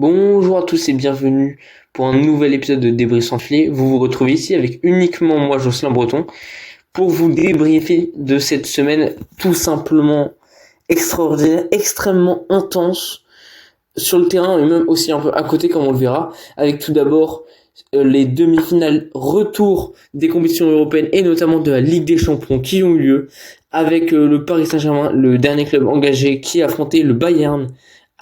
Bonjour à tous et bienvenue pour un nouvel épisode de Débris sans filet. Vous vous retrouvez ici avec uniquement moi, Jocelyn Breton, pour vous débriefer de cette semaine tout simplement extraordinaire, extrêmement intense sur le terrain et même aussi un peu à côté comme on le verra, avec tout d'abord les demi-finales retour des compétitions européennes et notamment de la Ligue des Champions qui ont eu lieu, avec le Paris Saint-Germain, le dernier club engagé qui a affronté le Bayern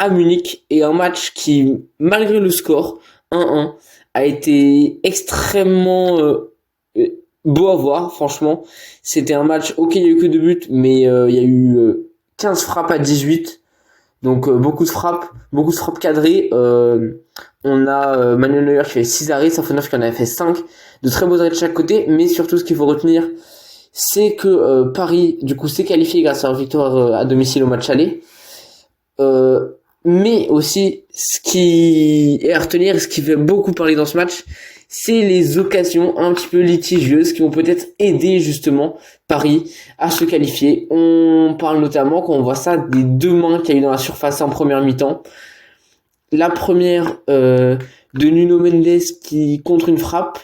à Munich, et un match qui, malgré le score 1-1, a été extrêmement beau à voir. Franchement, c'était un match, ok, il y a eu que 2 buts, mais il y a eu 15 frappes à 18, donc beaucoup de frappes cadrées. On a Manuel Neuer qui fait 6 arrêts, Safonov qui en a fait 5, de très beaux arrêts de chaque côté, mais surtout ce qu'il faut retenir, c'est que Paris du coup s'est qualifié grâce à leur victoire à domicile au match aller. Mais aussi, ce qui est à retenir, ce qui fait beaucoup parler dans ce match, c'est les occasions un petit peu litigieuses qui vont peut-être aider justement Paris à se qualifier. On parle notamment, quand on voit ça, des 2 mains qu'il y a eu dans la surface en première mi-temps. La première de Nuno Mendes qui contre une frappe,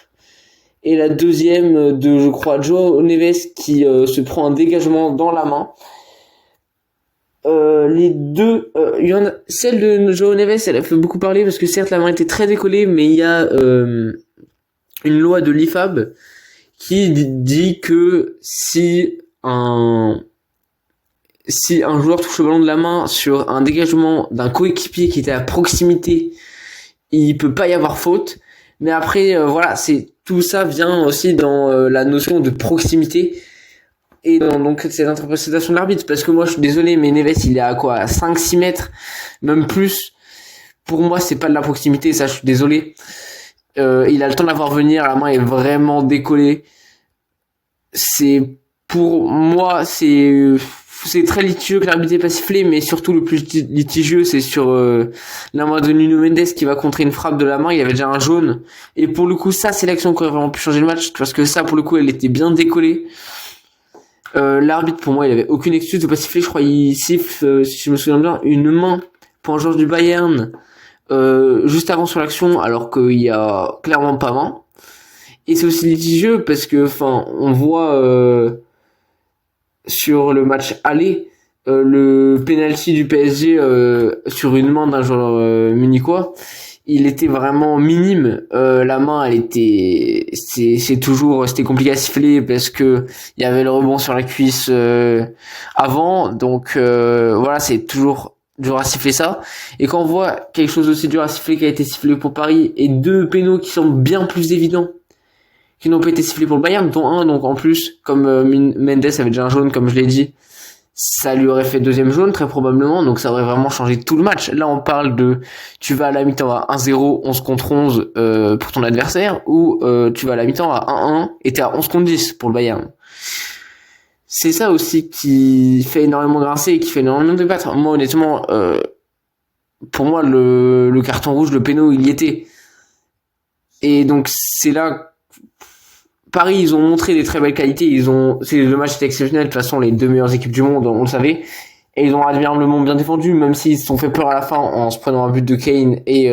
et la deuxième de, je crois, João Neves qui se prend un dégagement dans la main. Les deux, celle de João Neves, elle a fait beaucoup parler parce que certes la main était très décollée, mais il y a une loi de l'IFAB qui dit que si un joueur touche le ballon de la main sur un dégagement d'un coéquipier qui était à proximité, il peut pas y avoir faute. Mais après, voilà, tout ça vient aussi dans la notion de proximité. Et donc cette interprétation de l'arbitre, parce que moi je suis désolé, mais Neves il est à quoi, 5-6 mètres, même plus. Pour moi c'est pas de la proximité, ça je suis désolé. Il a le temps d'avoir venir, la main est vraiment décollée. Pour moi c'est très litigieux que l'arbitre ait pas sifflé, mais surtout le plus litigieux c'est sur la main de Nuno Mendes qui va contrer une frappe de la main. Il y avait déjà un jaune, et pour le coup ça c'est l'action qui aurait vraiment pu changer le match, parce que ça pour le coup elle était bien décollée. L'arbitre pour moi il avait aucune excuse de pas siffler. Je crois il siffle, si je me souviens bien, une main pour un joueur du Bayern juste avant sur l'action, alors qu'il y a clairement pas main. Et c'est aussi litigieux parce que on voit sur le match aller le penalty du PSG sur une main d'un joueur munichois, il était vraiment minime. La main, c'était compliqué à siffler parce que il y avait le rebond sur la cuisse avant, donc voilà, c'est toujours dur à siffler ça. Et quand on voit quelque chose aussi dur à siffler qui a été sifflé pour Paris, et 2 pénaux qui sont bien plus évidents qui n'ont pas été sifflés pour le Bayern, dont un donc en plus, comme Mendes avait déjà un jaune, comme je l'ai dit, ça lui aurait fait 2e jaune très probablement, donc ça aurait vraiment changé tout le match. Là on parle de, tu vas à la mi-temps à 1-0, 11 contre 11 pour ton adversaire, ou tu vas à la mi-temps à 1-1 et t'es à 11 contre 10 pour le Bayern. C'est ça aussi qui fait énormément grincer et qui fait énormément débattre. Moi honnêtement, pour moi le carton rouge, le péno, il y était. Et donc c'est là, Paris, ils ont montré des très belles qualités. Le match était exceptionnel. De toute façon, les 2 meilleures équipes du monde, on le savait. Et ils ont admirablement bien défendu, même s'ils se sont fait peur à la fin en se prenant un but de Kane et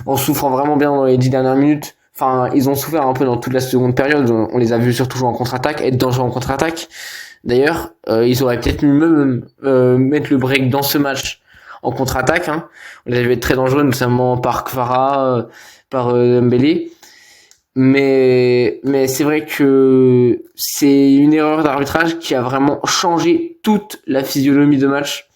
en souffrant vraiment bien dans les 10 dernières minutes. Enfin, ils ont souffert un peu dans toute la seconde période. On les a vus surtout jouer en contre-attaque, être dangereux en contre-attaque. D'ailleurs, ils auraient peut-être même mettre le break dans ce match en contre-attaque. Hein. On les a vus être très dangereux, notamment par Kvara, par Dembélé. Mais c'est vrai que c'est une erreur d'arbitrage qui a vraiment changé toute la physionomie de match,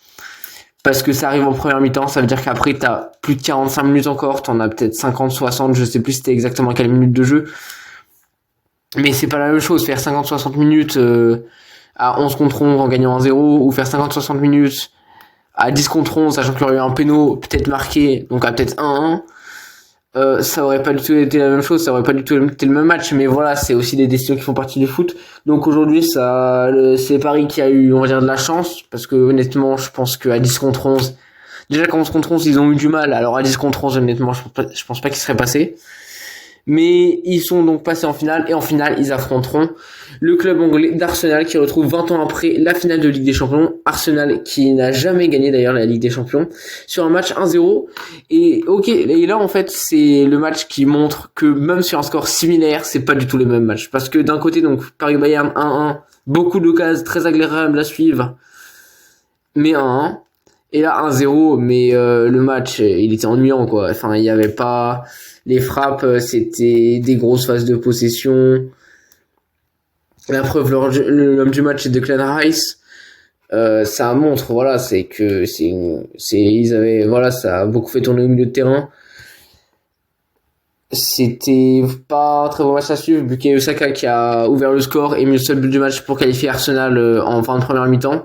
parce que ça arrive en première mi-temps, ça veut dire qu'après t'as plus de 45 minutes encore, t'en as peut-être 50, 60, je sais plus c'était exactement quelle minute de jeu, mais c'est pas la même chose faire 50, 60 minutes à 11 contre 11 en gagnant 1-0, ou faire 50, 60 minutes à 10 contre 11 sachant qu'il y aurait eu un péno peut-être marqué, donc à peut-être 1-1. Ça aurait pas du tout été la même chose, ça aurait pas du tout été le même match, mais voilà, c'est aussi des décisions qui font partie du foot. Donc aujourd'hui, c'est Paris qui a eu, on va dire, de la chance, parce que honnêtement, je pense qu'à 10 contre 11, déjà qu'à 11 contre 11, ils ont eu du mal, alors à 10 contre 11, honnêtement, je pense pas qu'il serait passé. Mais ils sont donc passés en finale, et en finale, ils affronteront le club anglais d'Arsenal qui retrouve 20 ans après la finale de Ligue des Champions. Arsenal qui n'a jamais gagné d'ailleurs la Ligue des Champions sur un match 1-0. Et ok, et là en fait c'est le match qui montre que même sur un score similaire, c'est pas du tout les mêmes matchs. Parce que d'un côté donc Paris-Bayern 1-1, beaucoup d'occasions très agréables à suivre, mais 1-1. Et là 1-0, mais le match il était ennuyant quoi. Enfin il y avait pas les frappes, c'était des grosses phases de possession. La preuve, l'homme du match c'est Declan Rice. Ça montre, voilà, c'est que ils avaient, voilà, ça a beaucoup fait tourner au milieu de terrain. C'était pas un très bon match à suivre. Bukayo Saka qui a ouvert le score et mis le seul but du match pour qualifier Arsenal en fin de première mi-temps.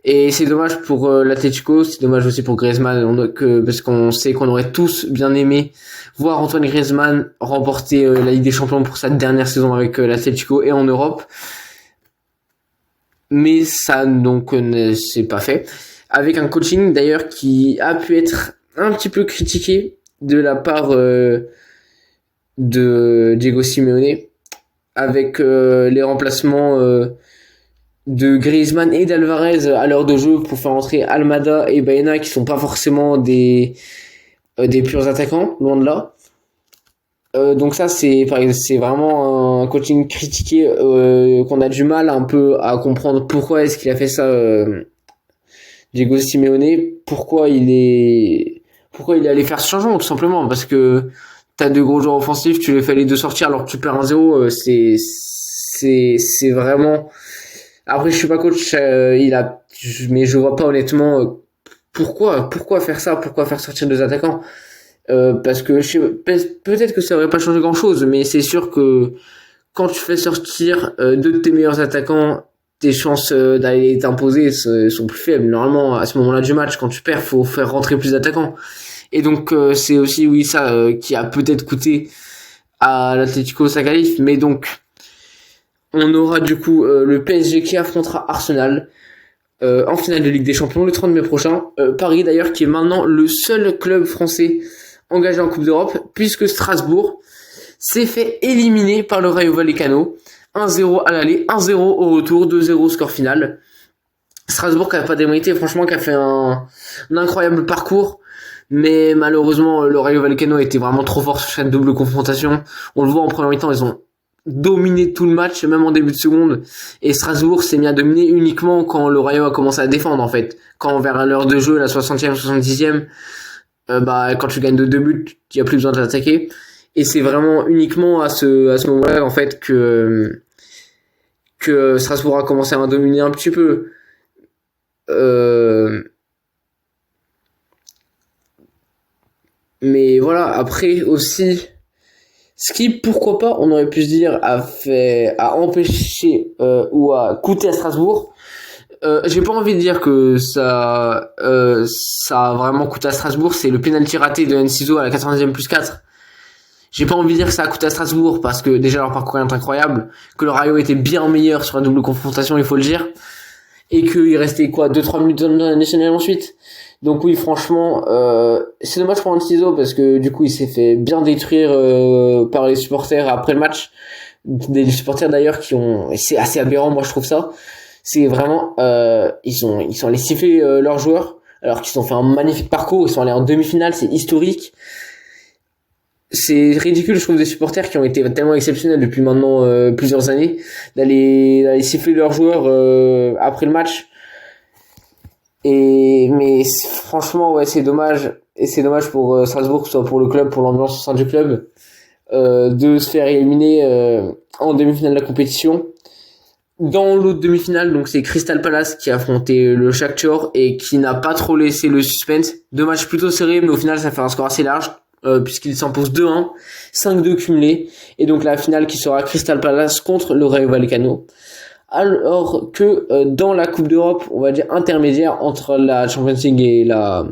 Et c'est dommage pour l'Atlético, c'est dommage aussi pour Griezmann, parce qu'on sait qu'on aurait tous bien aimé voir Antoine Griezmann remporter la Ligue des Champions pour sa dernière saison avec l'Atlético et en Europe. Mais ça donc ne s'est pas fait. Avec un coaching d'ailleurs qui a pu être un petit peu critiqué de la part de Diego Simeone, avec les remplacements de Griezmann et d'Alvarez à l'heure de jeu pour faire entrer Almada et Baena qui sont pas forcément des purs attaquants, loin de là. Donc ça c'est vraiment un coaching critiqué qu'on a du mal un peu à comprendre pourquoi est-ce qu'il a fait ça Diego Simeone, pourquoi il est allé faire ce changement tout simplement, parce que t'as deux gros joueurs offensifs, tu les fais les deux sortir alors que tu perds 1-0, c'est vraiment. Après, je suis pas coach, mais je vois pas honnêtement pourquoi faire ça, pourquoi faire sortir deux attaquants. Parce que peut-être que ça aurait pas changé grand-chose, mais c'est sûr que quand tu fais sortir deux de tes meilleurs attaquants, tes chances d'aller t'imposer sont plus faibles. Normalement, à ce moment-là du match, quand tu perds, faut faire rentrer plus d'attaquants. Et donc c'est aussi ça qui a peut-être coûté à l'Atlético sa qualif, mais donc on aura du coup le PSG qui affrontera Arsenal en finale de Ligue des Champions le 30 mai prochain. Paris d'ailleurs qui est maintenant le seul club français engagé en Coupe d'Europe, puisque Strasbourg s'est fait éliminer par le Rayo Vallecano. 1-0 à l'aller, 1-0 au retour, 2-0 score final. Strasbourg qui a pas démérité, franchement qui a fait un incroyable parcours, mais malheureusement le Rayo Vallecano a été vraiment trop fort sur cette double confrontation. On le voit en première mi-temps, ils ont dominé tout le match, même en début de seconde, et Strasbourg s'est mis à dominer uniquement quand le Rayo a commencé à défendre en fait. Quand vers l'heure de jeu, la 60e, 70e, quand tu gagnes de 2 buts, il y a plus besoin d'attaquer. Et c'est vraiment uniquement à ce moment-là en fait que Strasbourg a commencé à dominer un petit peu. Mais voilà, après aussi, ce qui, pourquoi pas, on aurait pu se dire, a empêché ou a coûté à Strasbourg. J'ai pas envie de dire que ça a vraiment coûté à Strasbourg, c'est le penalty raté de Enciso à la 90e plus 4. J'ai pas envie de dire que ça a coûté à Strasbourg parce que déjà leur parcours est incroyable, que le Rayo était bien meilleur sur la double confrontation, il faut le dire, et qu'il restait 2-3 minutes additionnelles ensuite. Donc oui, franchement, c'est dommage pour Enciso parce que du coup il s'est fait bien détruire par les supporters après le match, des supporters d'ailleurs c'est assez aberrant, moi je trouve ça. C'est vraiment ils sont allés siffler leurs joueurs alors qu'ils ont fait un magnifique parcours, ils sont allés en demi-finale, c'est historique. C'est ridicule, je trouve, des supporters qui ont été tellement exceptionnels depuis maintenant plusieurs années d'aller siffler leurs joueurs après le match. Mais franchement ouais, c'est dommage, et c'est dommage pour Strasbourg, que ce soit pour le club, pour l'ambiance au sein du club, de se faire éliminer en demi-finale de la compétition. Dans l'autre demi-finale, donc c'est Crystal Palace qui a affronté le Shakhtar et qui n'a pas trop laissé le suspense. Deux matchs plutôt serrés, mais au final ça fait un score assez large, puisqu'il s'impose 2-1, 5-2 cumulés, et donc la finale qui sera Crystal Palace contre le Rayo Vallecano. Alors que dans la Coupe d'Europe, on va dire intermédiaire entre la Champions League et la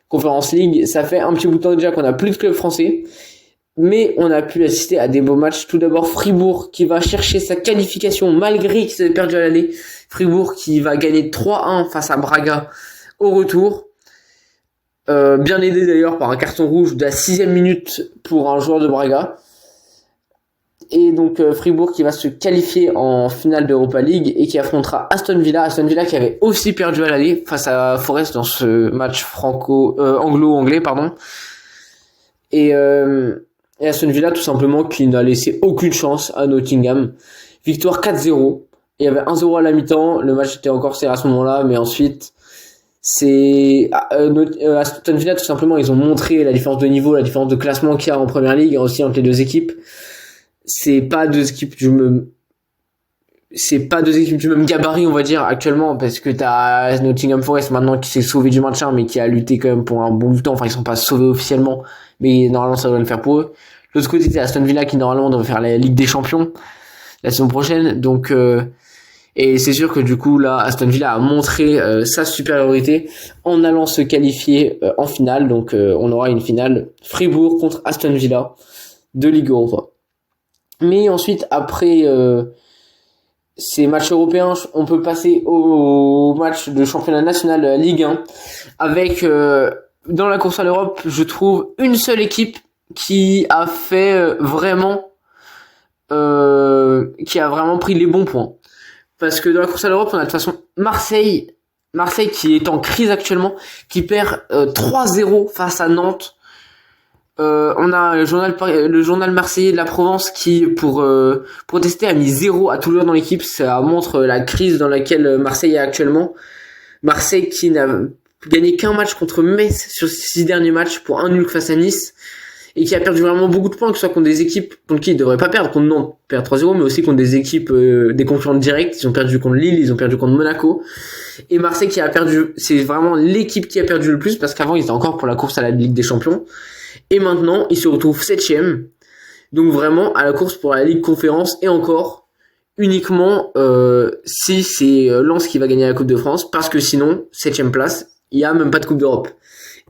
Conference League, ça fait un petit bout de temps déjà qu'on n'a plus de club français, mais on a pu assister à des beaux matchs. Tout d'abord Fribourg qui va chercher sa qualification malgré qu'ils avaient perdu à l'aller. Fribourg qui va gagner 3-1 face à Braga au retour. bien aidé d'ailleurs par un carton rouge de la 6e minute pour un joueur de Braga. Et donc Fribourg qui va se qualifier en finale d'Europa League et qui affrontera Aston Villa qui avait aussi perdu à l'aller face à Forest dans ce match anglo-anglais pardon. Et Aston Villa tout simplement qui n'a laissé aucune chance à Nottingham. Victoire 4-0. Il y avait 1-0 à la mi-temps, le match était encore serré à ce moment-là, mais ensuite Aston Villa tout simplement ils ont montré la différence de niveau, la différence de classement qu'il y a en première ligue aussi entre les deux équipes. C'est pas deux équipes du même gabarit on va dire actuellement, parce que t'as Nottingham Forest maintenant qui s'est sauvé du maintien mais qui a lutté quand même pour un bon bout de temps. Enfin ils sont pas sauvés officiellement mais normalement ça devrait le faire pour eux. De l'autre côté t'as Aston Villa qui normalement devrait faire la Ligue des Champions la saison prochaine, donc et c'est sûr que du coup là Aston Villa a montré sa supériorité en allant se qualifier en finale. Donc on aura une finale Fribourg contre Aston Villa de Ligue Europa. Mais ensuite après ces matchs européens, on peut passer au match de championnat national Ligue 1 avec dans la course à l'Europe, je trouve une seule équipe qui a fait qui a vraiment pris les bons points. Parce que dans la course à l'Europe, on a de toute façon Marseille qui est en crise actuellement, qui perd 3-0 face à Nantes. On a le journal marseillais de la Provence qui, pour protester, a mis 0 à tout l'heure dans l'équipe. Ça montre la crise dans laquelle Marseille est actuellement. Marseille qui n'a gagné qu'un match contre Metz sur ses 6 derniers matchs pour un nul face à Nice, et qui a perdu vraiment beaucoup de points, que ce soit contre des équipes contre qui ils devraient pas perdre, contre Nantes, perdre 3-0, mais aussi contre des équipes, des concurrents directs. Ils ont perdu contre Lille, ils ont perdu contre Monaco. Et Marseille qui a perdu, c'est vraiment l'équipe qui a perdu le plus, parce qu'avant ils étaient encore pour la course à la Ligue des Champions. Et maintenant, ils se retrouvent 7ème. Donc vraiment à la course pour la Ligue Conférence, et encore uniquement si c'est Lens qui va gagner la Coupe de France, parce que sinon, 7ème place, il y a même pas de Coupe d'Europe.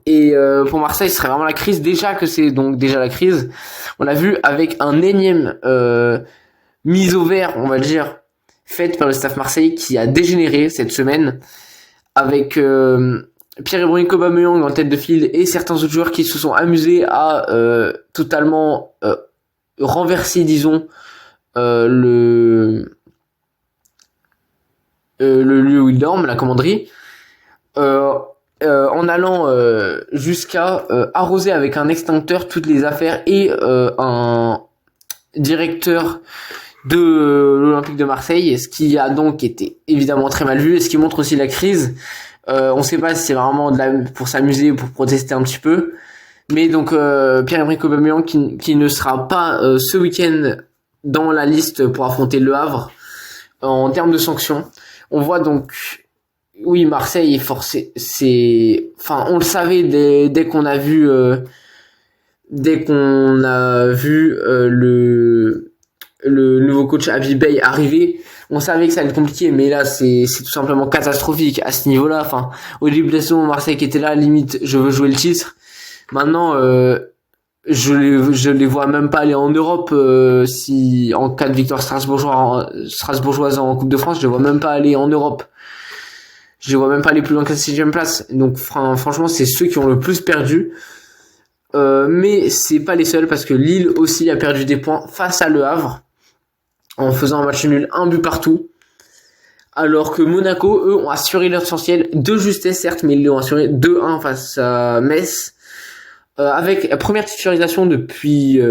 Et pour Marseille, ce serait vraiment la crise. Déjà que c'est donc déjà la crise. On l'a vu avec un énième mise au vert, on va dire, faite par le staff Marseille, qui a dégénéré cette semaine, avec Pierre-Emerick Aubameyang en tête de file et certains autres joueurs qui se sont amusés à totalement renverser, disons, le lieu où ils dorment, la commanderie. En allant jusqu'à arroser avec un extincteur toutes les affaires, et un directeur de l'Olympique de Marseille, ce qui a donc été évidemment très mal vu, et ce qui montre aussi la crise. On sait pas si c'est vraiment pour s'amuser ou pour protester un petit peu, mais donc Pierre-Emerick Aubameyang qui ne sera pas ce week-end dans la liste pour affronter Le Havre en termes de sanctions. On voit donc, oui, Marseille est forcé. Enfin, on le savait dès qu'on a vu le nouveau coach Habib Beye arriver. On savait que ça allait être compliqué, mais là c'est tout simplement catastrophique à ce niveau-là. Enfin, au début de la saison, Marseille qui était là, limite, je veux jouer le titre. Maintenant, je les vois même pas aller en Europe. Si en cas de victoire strasbourgeoise en Coupe de France, je les vois même pas aller en Europe. Je les vois même pas aller plus loin que la 6ème place. Donc franchement, c'est ceux qui ont le plus perdu. Mais c'est pas les seuls, parce que Lille aussi a perdu des points face à Le Havre en faisant un match nul, un but partout. Alors que Monaco, eux, ont assuré leur essentiel de justesse, certes, mais ils l'ont assuré 2-1 face à Metz. Avec la première titularisation depuis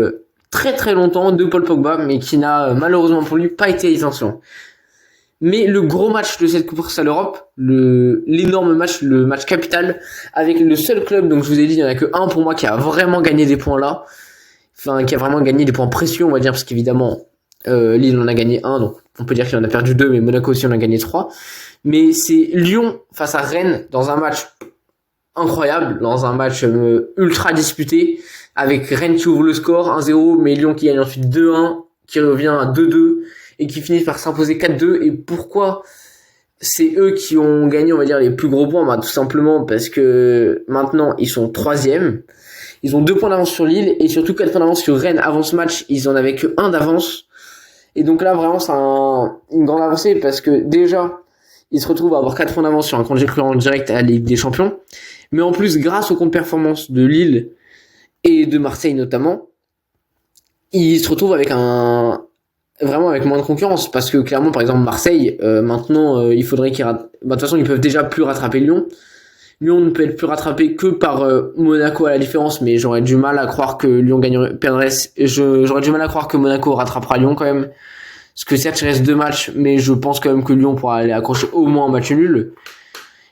très très longtemps de Paul Pogba, mais qui n'a malheureusement pour lui pas été essentiel. Mais le gros match de cette course à l'Europe, l'énorme match, le match capital, avec le seul club, donc je vous ai dit, il y en a que un pour moi qui a vraiment gagné des points là, enfin qui a vraiment gagné des points précieux, on va dire, parce qu'évidemment Lille en a gagné un, donc on peut dire qu'il en a perdu 2, mais Monaco aussi en a gagné 3. Mais c'est Lyon face à Rennes dans un match incroyable, dans un match ultra disputé, avec Rennes qui ouvre le score 1-0, mais Lyon qui gagne ensuite 2-1, qui revient à 2-2, et qui finissent par s'imposer 4-2. Et pourquoi c'est eux qui ont gagné, on va dire, les plus gros points? Bah, tout simplement parce que maintenant ils sont 3e, ils ont 2 points d'avance sur Lille, et surtout 4 points d'avance sur Rennes. Avant ce match, ils en avaient que 1 d'avance, et donc là vraiment c'est une grande avancée, parce que déjà ils se retrouvent à avoir 4 points d'avance sur un concurrent direct à la Ligue des Champions, Mais en plus, grâce aux contre-performances de Lille et de Marseille notamment, ils se retrouvent avec vraiment avec moins de concurrence, parce que clairement, par exemple, Marseille, maintenant, il faudrait qu'ils de toute façon, ils peuvent déjà plus rattraper Lyon. Lyon ne peut être plus rattrapé que par Monaco à la différence, mais j'aurais du mal à croire que Lyon perdrait. J'aurais du mal à croire que Monaco rattrapera Lyon quand même. Parce que certes, il reste 2 matchs, mais je pense quand même que Lyon pourra aller accrocher au moins un match nul.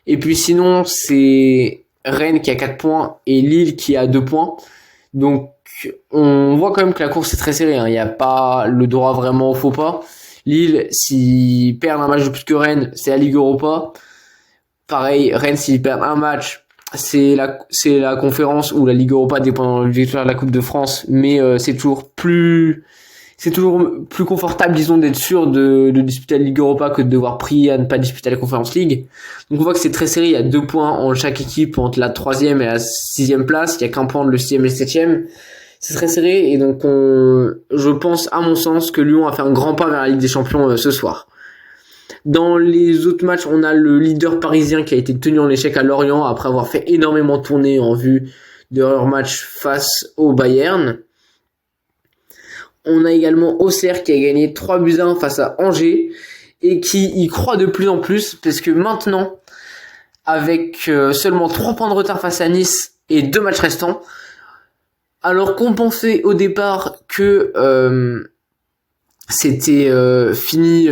Et puis sinon, c'est Rennes qui a 4 points et Lille qui a 2 points. Donc, on voit quand même que la course est très serrée. Il n'y a pas le droit vraiment au faux pas. Lille, s'ils perdent un match de plus que Rennes, c'est la Ligue Europa. Pareil, Rennes, s'ils perdent un match, c'est la conférence, ou la Ligue Europa dépendant de la victoire de la Coupe de France. Mais c'est toujours plus confortable, disons, d'être sûr de disputer la Ligue Europa que de devoir prier à ne pas disputer la Conference League. Donc on voit que c'est très serré, il y a 2 points en chaque équipe entre la 3e et la 6e place, il y a qu'un point entre le 6e et le 7e. C'est très serré, et donc je pense, à mon sens, que Lyon a fait un grand pas vers la Ligue des Champions ce soir. Dans les autres matchs, on a le leader parisien qui a été tenu en échec à Lorient après avoir fait énormément tourner en vue de leur match face au Bayern. On a également Auxerre qui a gagné 3-1 face à Angers et qui y croit de plus en plus, parce que maintenant, avec seulement 3 points de retard face à Nice et 2 matchs restants, alors qu'on pensait au départ que c'était fini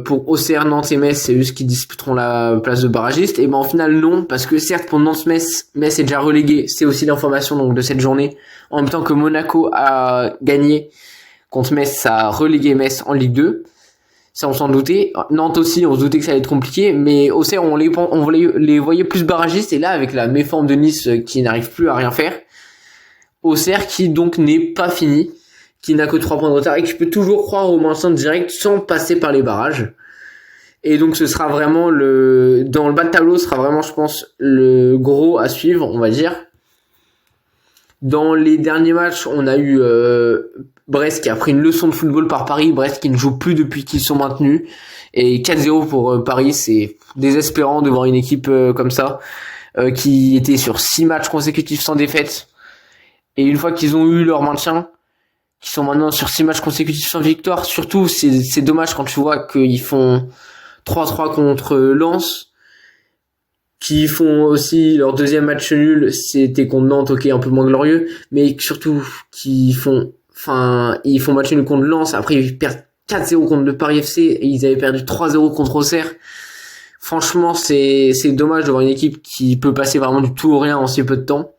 pour Auxerre, Nantes et Metz, c'est eux qui disputeront la place de barragiste, et ben au final non, parce que certes pour Nantes-Metz est déjà relégué, c'est aussi l'information donc de cette journée, en même temps que Monaco a gagné contre Metz, ça a relégué Metz en Ligue 2, ça on s'en doutait. Nantes aussi, on se doutait que ça allait être compliqué, mais Auxerre on les voyait plus barragistes, et là avec la méforme de Nice qui n'arrive plus à rien faire, Auxerre qui donc n'est pas fini, qui n'a que 3 points de retard et qui peut toujours croire au maintien direct sans passer par les barrages. Et donc ce sera vraiment dans le bas de tableau, sera vraiment, je pense, le gros à suivre, on va dire. Dans les derniers matchs, on a eu Brest qui a pris une leçon de football par Paris, Brest qui ne joue plus depuis qu'ils sont maintenus, et 4-0 pour Paris. C'est désespérant de voir une équipe comme ça, qui était sur 6 matchs consécutifs sans défaite, et une fois qu'ils ont eu leur maintien, qui sont maintenant sur 6 matchs consécutifs sans victoire. Surtout, c'est dommage quand tu vois qu'ils font 3-3 contre Lens, qui font aussi leur deuxième match nul, c'était contre Nantes, ok, un peu moins glorieux, mais surtout ils font match nul contre Lens, après ils perdent 4-0 contre le Paris FC, et ils avaient perdu 3-0 contre Auxerre. Franchement, c'est dommage de voir une équipe qui peut passer vraiment du tout au rien en si peu de temps.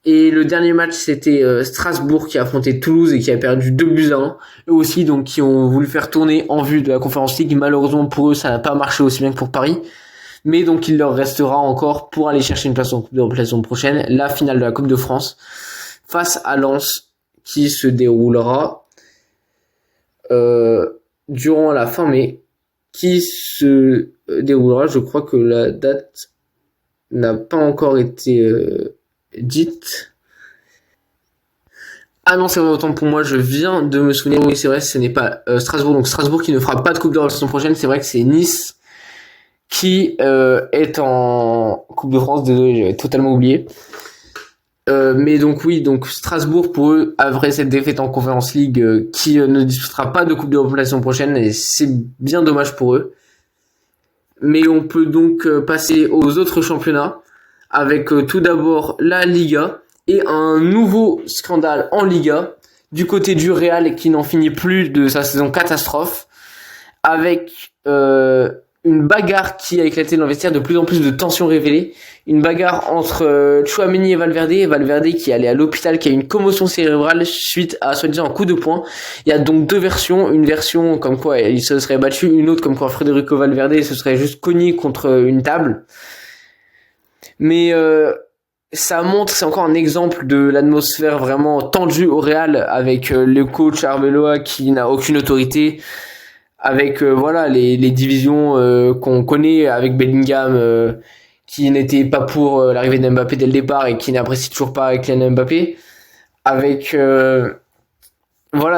Et le dernier match, c'était Strasbourg qui a affronté Toulouse et qui a perdu 2-1. Eux aussi, donc, qui ont voulu faire tourner en vue de la Conference League. Malheureusement pour eux, ça n'a pas marché aussi bien que pour Paris. Mais donc, il leur restera encore, pour aller chercher une place en Coupe d'Europe la saison prochaine, la finale de la Coupe de France face à Lens, qui se déroulera durant la fin mai, qui se déroulera, je crois que la date n'a pas encore été dite. Ah non, c'est vrai, autant pour moi, je viens de me souvenir. Oui, c'est vrai, ce n'est pas Strasbourg. Donc Strasbourg qui ne fera pas de Coupe d'Europe la saison prochaine. C'est vrai que c'est Nice qui est en Coupe de France. Désolé, j'avais totalement oublié. Mais donc oui, donc Strasbourg pour eux, après cette défaite en Conference League, qui ne disputera pas de Coupe d'Europe la saison prochaine, et c'est bien dommage pour eux. Mais on peut donc passer aux autres championnats, avec tout d'abord la Liga, et un nouveau scandale en Liga, du côté du Real qui n'en finit plus de sa saison catastrophe, avec une bagarre qui a éclaté dans le vestiaire, de plus en plus de tensions révélées, une bagarre entre Tchouaméni et Valverde qui est allé à l'hôpital, qui a eu une commotion cérébrale suite à soi-disant un coup de poing. Il y a donc 2 versions, une version comme quoi il se serait battu, une autre comme quoi Federico Valverde se serait juste cogné contre une table. Mais ça montre, c'est encore un exemple de l'atmosphère vraiment tendue au Real, avec le coach Arbeloa qui n'a aucune autorité, avec les divisions qu'on connaît, avec Bellingham qui n'était pas pour l'arrivée d'Mbappé dès le départ et qui n'apprécie toujours pas Kylian Mbappé, avec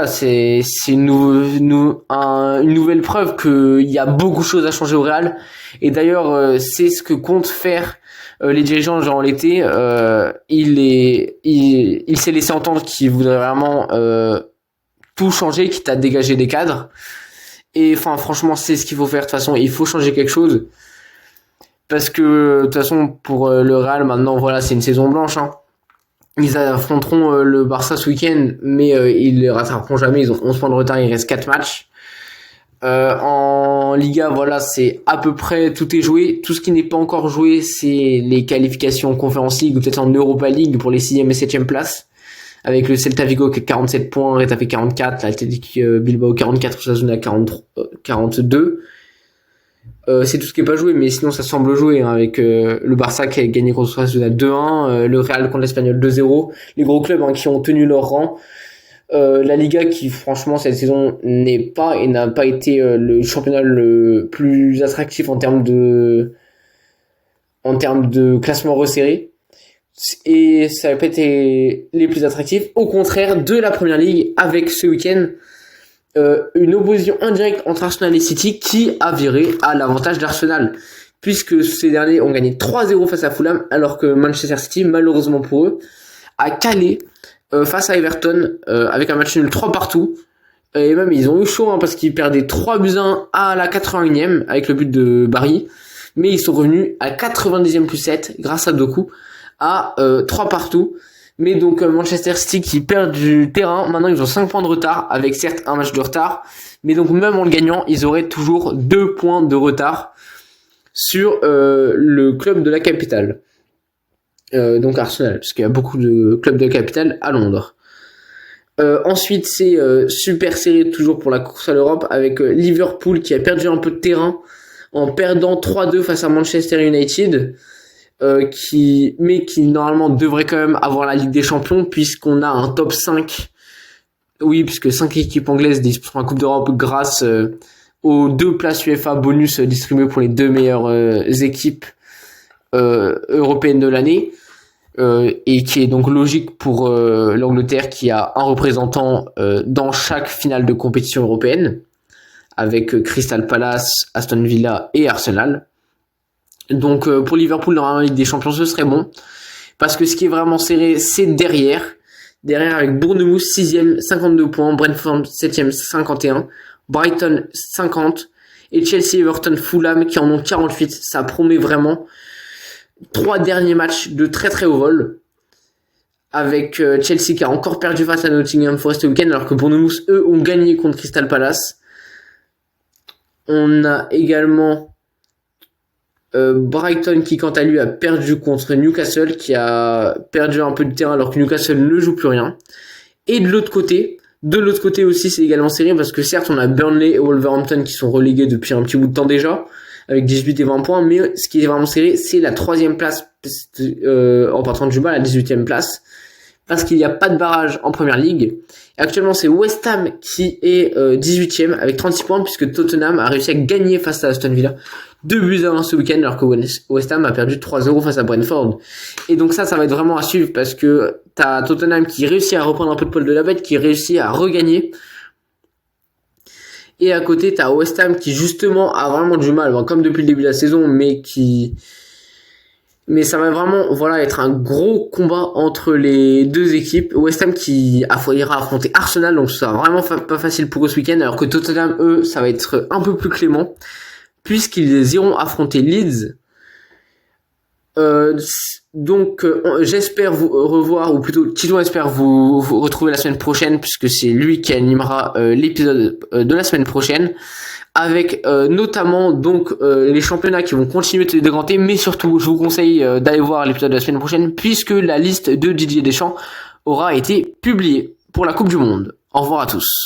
c'est une nouvelle preuve qu'il y a beaucoup de choses à changer au Real. Et d'ailleurs c'est ce que compte faire les dirigeants durant l'été, il s'est laissé entendre qu'il voudrait vraiment tout changer, quitte à dégager des cadres. Et enfin, franchement, c'est ce qu'il faut faire. De toute façon, il faut changer quelque chose. Parce que, de toute façon, pour le Real, maintenant, voilà, c'est une saison blanche. Hein. Ils affronteront le Barça ce week-end, mais ils ne rattraperont jamais. Ils ont 11 points de retard, il reste 4 matchs. En Liga, voilà, c'est à peu près tout est joué. Tout ce qui n'est pas encore joué, c'est les qualifications en Conference League ou peut-être en Europa League pour les 6e et 7e places. Avec le Celta Vigo qui a 47 points, Retafe 44, l'Athletic Bilbao 44, Osasuna 42. C'est tout ce qui est pas joué, mais sinon ça semble jouer, hein, avec le Barça qui a gagné contre Osasuna 2-1, le Real contre l'Espagnol 2-0, les gros clubs, hein, qui ont tenu leur rang. La Liga qui, franchement, cette saison n'est pas et n'a pas été le championnat le plus attractif en termes de classement resserré. Et ça n'a pas été les plus attractifs, au contraire de la Première Ligue, avec ce week-end une opposition indirecte entre Arsenal et City qui a viré à l'avantage d'Arsenal, puisque ces derniers ont gagné 3-0 face à Fulham, alors que Manchester City, malheureusement pour eux, a calé face à Everton avec un match nul 3 partout. Et même ils ont eu chaud, hein, parce qu'ils perdaient 3-1 à la 81e avec le but de Barry, mais ils sont revenus à 90e plus 7 grâce à Doku à 3 partout. Mais donc Manchester City qui perd du terrain, maintenant ils ont 5 points de retard, avec certes un match de retard, mais donc même en le gagnant, ils auraient toujours 2 points de retard sur le club de la capitale. Donc Arsenal, parce qu'il y a beaucoup de clubs de la capitale à Londres. Ensuite, c'est super serré toujours pour la course à l'Europe, avec Liverpool qui a perdu un peu de terrain en perdant 3-2 face à Manchester United, qui normalement devrait quand même avoir la Ligue des Champions, puisqu'on a un top 5. Oui, puisque 5 équipes anglaises disputeront la Coupe d'Europe grâce aux 2 places UEFA bonus distribuées pour les 2 meilleures équipes européennes de l'année. Et qui est donc logique pour l'Angleterre, qui a un représentant dans chaque finale de compétition européenne, avec Crystal Palace, Aston Villa et Arsenal. Donc pour Liverpool, normalement Ligue des Champions, ce serait bon, parce que ce qui est vraiment serré, c'est derrière avec Bournemouth 6ème 52 points, Brentford 7ème 51, Brighton 50 et Chelsea, Everton, Fulham qui en ont 48. Ça promet vraiment 3 derniers matchs de très très haut vol, avec Chelsea qui a encore perdu face à Nottingham Forest le week-end, alors que Bournemouth, eux, ont gagné contre Crystal Palace. On a également Brighton qui, quant à lui, a perdu contre Newcastle, qui a perdu un peu de terrain alors que Newcastle ne joue plus rien. Et de l'autre côté aussi, c'est également serré, parce que certes, on a Burnley et Wolverhampton qui sont relégués depuis un petit bout de temps déjà, avec 18 et 20 points, mais ce qui est vraiment serré, c'est la 3ème place, en partant du bas, la 18ème place, parce qu'il n'y a pas de barrage en Première Ligue. Et actuellement, c'est West Ham qui est 18ème avec 36 points, puisque Tottenham a réussi à gagner face à Aston Villa 2-1 ce week-end, alors que West Ham a perdu 3-0 face à Brentford. Et donc ça va être vraiment à suivre, parce que t'as Tottenham qui réussit à reprendre un peu de poil de la bête, qui réussit à regagner. Et à côté, t'as West Ham qui justement a vraiment du mal, comme depuis le début de la saison, mais ça va vraiment, être un gros combat entre les deux équipes. West Ham qui ira affronter Arsenal, donc ça sera vraiment pas facile pour eux ce week-end, alors que Tottenham, eux, ça va être un peu plus clément, puisqu'ils iront affronter Leeds. J'espère vous revoir, ou plutôt Tito espère vous retrouver la semaine prochaine, puisque c'est lui qui animera l'épisode de la semaine prochaine, avec notamment les championnats qui vont continuer de se décanter, mais surtout je vous conseille d'aller voir l'épisode de la semaine prochaine, puisque la liste de Didier Deschamps aura été publiée pour la Coupe du Monde. Au revoir à tous.